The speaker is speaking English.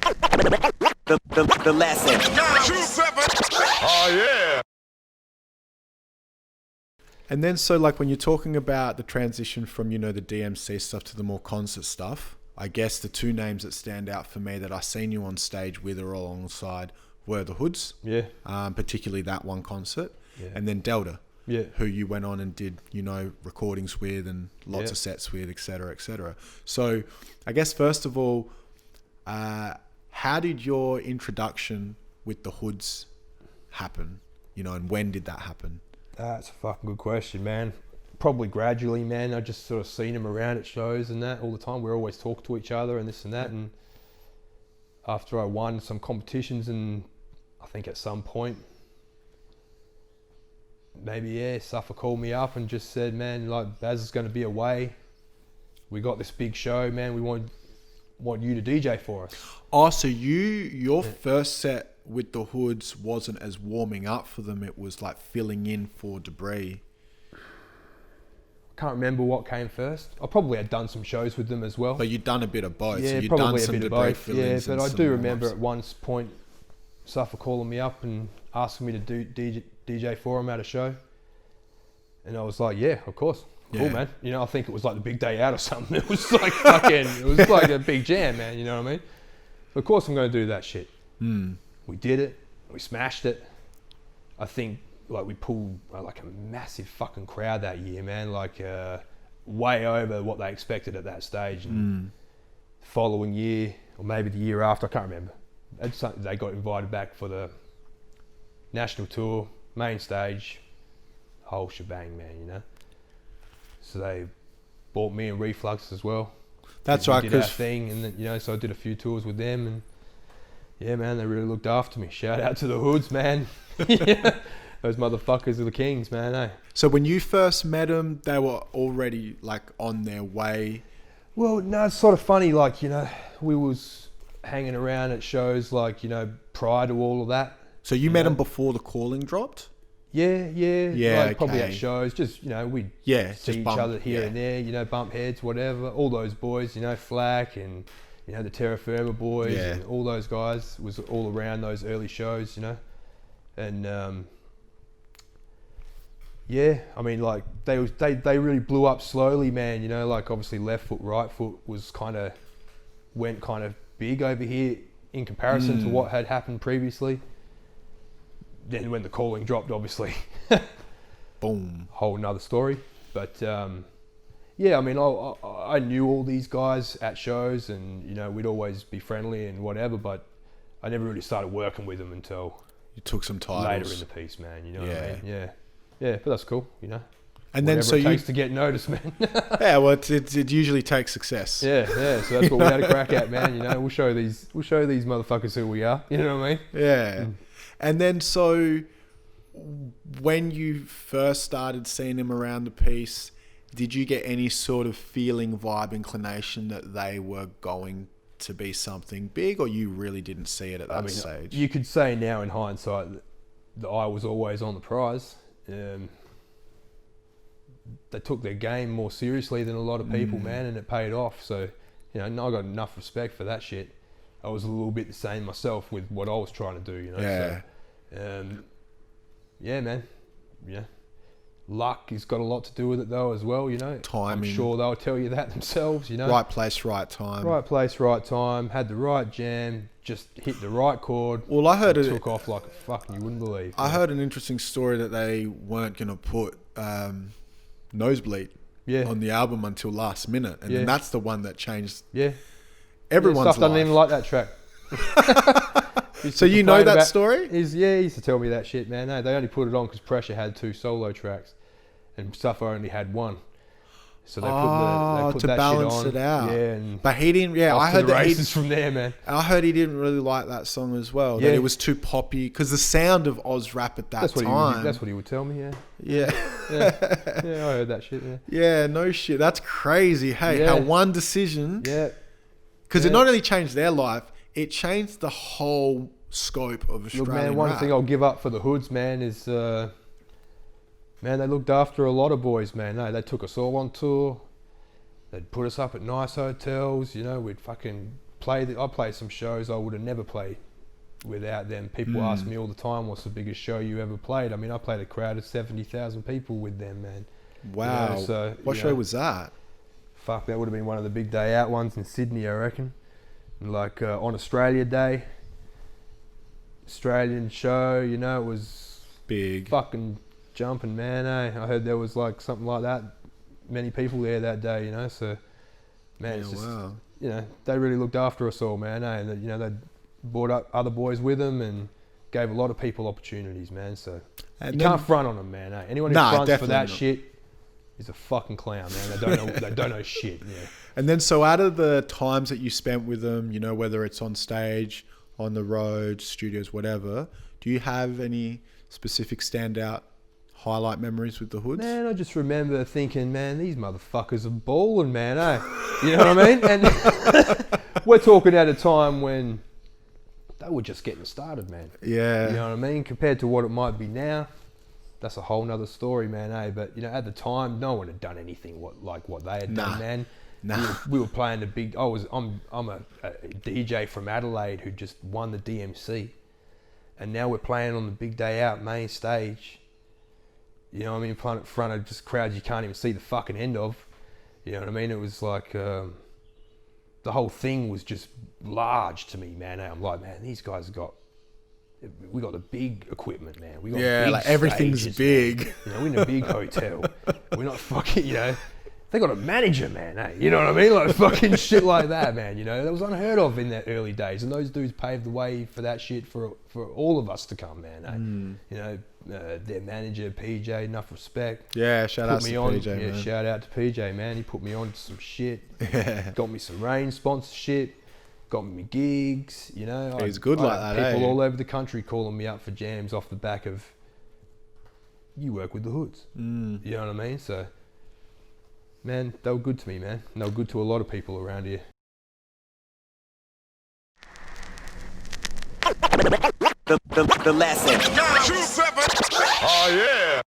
The lesson. Oh yeah. And then so like when you're talking about the transition from, you know, the DMC stuff to the more concert stuff, I guess the two names that stand out for me that I seen you on stage with or alongside were the Hoods. Yeah. Particularly that one concert. Yeah. And then Delta. Yeah. Who you went on and did, you know, recordings with and lots of sets with, et cetera, et cetera. So I guess first of all, how did your introduction with the Hoods happen? You know, and when did that happen? That's a fucking good question, man. Probably gradually, man. I just sort of seen them around at shows and that all the time. We always talk to each other and this and that. And after I won some competitions, and I think at some point, maybe Suffer called me up and just said, man, like Baz is going to be away. We got this big show, man. We want you to DJ for us. Oh, so your first set with the Hoods wasn't as warming up for them. It was like filling in for Debris. I can't remember what came first. I probably had done some shows with them as well. But you'd done a bit of both. Yeah, so you'd probably done a some bit of Debris both. Yeah, fill-ins but and I some do remember warm-ups. at one point Suffer calling me up and asking me to do DJ for him at a show. And I was like, yeah, of course. Cool, man. You know, I think it was like the big day out or something. It was like it was like a big jam, man. You know what I mean? Of course I'm going to do that shit. We did it. We smashed it. I think like we pulled like a massive fucking crowd that year, man. Like way over what they expected at that stage. And the following year, or maybe the year after, I can't remember. They got invited back for the national tour, main stage, whole shebang, man, you know. So they bought me and Reflux as well. That's we right, did our thing, and then, you know, so I did a few tours with them, and yeah, man, they really looked after me. Shout out to the Hoods, man. Yeah. Those motherfuckers are the kings, man. Eh? So when you first met them, they were already like on their way. Well, no, it's sort of funny. Like, you know, we was hanging around at shows, like, you know, prior to all of that. So you met them before the calling dropped? Yeah. Like, probably okay. at shows, just, you know, we'd just see each bump, other here and there, you know, bump heads, whatever. All those boys, you know, Flack and, you know, the Terra Firma boys and all those guys was all around those early shows, you know. And, yeah, I mean, like, they really blew up slowly, man, you know, like, obviously Left Foot, Right Foot went kind of big over here in comparison to what had happened previously. Then when the calling dropped, obviously, boom, whole nother story. But yeah, I mean, I knew all these guys at shows, and, you know, we'd always be friendly and whatever. But I never really started working with them until you took some titles later in the piece, man. You know what I mean? Yeah. But that's cool, you know. And then whatever it takes to get noticed, man. Yeah, well, it usually takes success. Yeah. So that's what we had a crack at, man. You know, we'll show these motherfuckers who we are. You know what I mean? Yeah. And then so when you first started seeing them around the piece, did you get any sort of feeling, vibe, inclination that they were going to be something big, or you really didn't see it at that stage? You could say now in hindsight that I was always on the prize. They took their game more seriously than a lot of people, man, and it paid off. So, you know, I got enough respect for that shit. I was a little bit the same myself with what I was trying to do, you know. Yeah. So, yeah, man. Yeah. Luck has got a lot to do with it though as well, you know. Timing. I'm sure they'll tell you that themselves, you know. Right place, right time. Right place, right time. Had the right jam. Just hit the right chord. Well, I heard it took off like a fucking you wouldn't believe. I heard an interesting story that they weren't going to put Nosebleed on the album until last minute, and then that's the one that changed. Yeah. Everyone's Stuff doesn't life. even like that track. So you know that story? He used to tell me that shit, man. No, they only put it on because Pressure had 2 solo tracks, and Suffer only had 1. So they put to that balance shit on. it out. Yeah, and but he didn't. Yeah, I heard the that races from there, man. I heard he didn't really like that song as well. Yeah. That it was too poppy because the sound of Oz rap at that time. That's what he would tell me. Yeah. Yeah, I heard that shit. Yeah. Yeah, no shit. That's crazy. Hey, how one decision. Yeah. Because it not only changed their life, it changed the whole scope of Australian Look, man, one rap. thing I'll give up for the Hoods, man, is man, they looked after a lot of boys, man. No, they took us all on tour. They'd put us up at nice hotels, you know, we'd fucking I played some shows I would have never played without them. People ask me all the time, what's the biggest show you ever played? I mean, I played a crowd of 70,000 people with them, man. Wow. You know, so, what show was that? Fuck, that would have been one of the big day out ones in Sydney, I reckon. Like on Australia Day, Australian show, you know, it was big. Fucking jumping, man, eh? I heard there was like something like that, many people there that day, you know, so, man, it's just, you know, they really looked after us all, man, eh? And, you know, they brought up other boys with them and gave a lot of people opportunities, man, so you can't front on them, man, eh? Anyone who fronts for that shit is a fucking clown, man. They don't know shit, yeah. And then, so out of the times that you spent with them, you know, whether it's on stage, on the road, studios, whatever, do you have any specific standout highlight memories with the Hoods? Man, I just remember thinking, man, these motherfuckers are balling, man, eh? You know what I mean? And we're talking at a time when they were just getting started, man. Yeah. You know what I mean? Compared to what it might be now, that's a whole nother story, man, eh? But, you know, at the time, no one had done anything like what they had done, man. We were playing the big... I'm a DJ from Adelaide who just won the DMC. And now we're playing on the big day out main stage. You know what I mean? Playing in front of just crowds you can't even see the fucking end of. You know what I mean? It was like... the whole thing was just large to me, man. I'm like, man, these guys we got the big equipment, man. We got big like everything's stages, big. Man. You know, we're in a big hotel. We're not fucking, you know. They got a manager, man. Eh? You know what I mean? Like fucking shit like that, man. You know, that was unheard of in the early days, and those dudes paved the way for that shit for all of us to come, man. Eh? You know, their manager PJ, enough respect. Yeah, shout out to PJ, man. Yeah, shout out to PJ, man. He put me on to some shit. Yeah. Got me some rain sponsorship. Got me gigs, you know. He's good like that, people eh? all over the country calling me up for jams off the back of, you work with the Hoods. You know what I mean? So, man, they were good to me, man. And they were good to a lot of people around here. The lesson. 27. Oh, yeah.